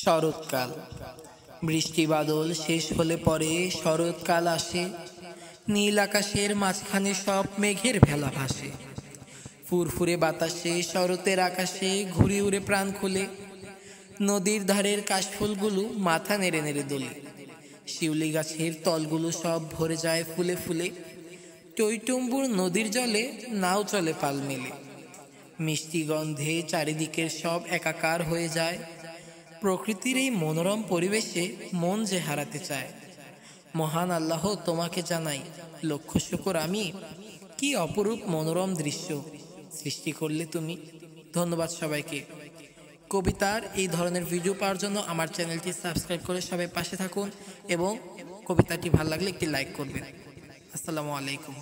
শরৎকাল। বৃষ্টি বাদল শেষ হলে পরে শরৎকাল আসে। নীল আকাশের মাঝখানে সব মেঘের ভেলা ভাসে। ফুরফুরে বাতাসে শরতের আকাশে ঘুরে উড়ে প্রাণ খুলে। নদীর ধারের কাশফুলগুলো মাথা নেড়ে নেড়ে দোলে। শিউলি গাছের তলগুলো সব ভরে যায় ফুলে ফুলে। টইটুম্বুর নদীর জলে নাও চলে পাল মেলে। মিষ্টি গন্ধে চারিদিকের সব একাকার হয়ে যায়। প্রকৃতির এই মনোরম পরিবেশে মন যে হারাতে চায়। মহান আল্লাহ, তোমাকে জানাই লক্ষ শুকর আমি, কি অপরূপ মনোরম দৃশ্য সৃষ্টি করলে তুমি। ধন্যবাদ সবাইকে। কবিতার এই ধরনের ভিডিও পাওয়ার জন্য আমার চ্যানেলটি সাবস্ক্রাইব করে সবাই পাশে থাকুন এবং কবিতাটি ভালো লাগলে একটি লাইক করবেন। আসসালামু আলাইকুম।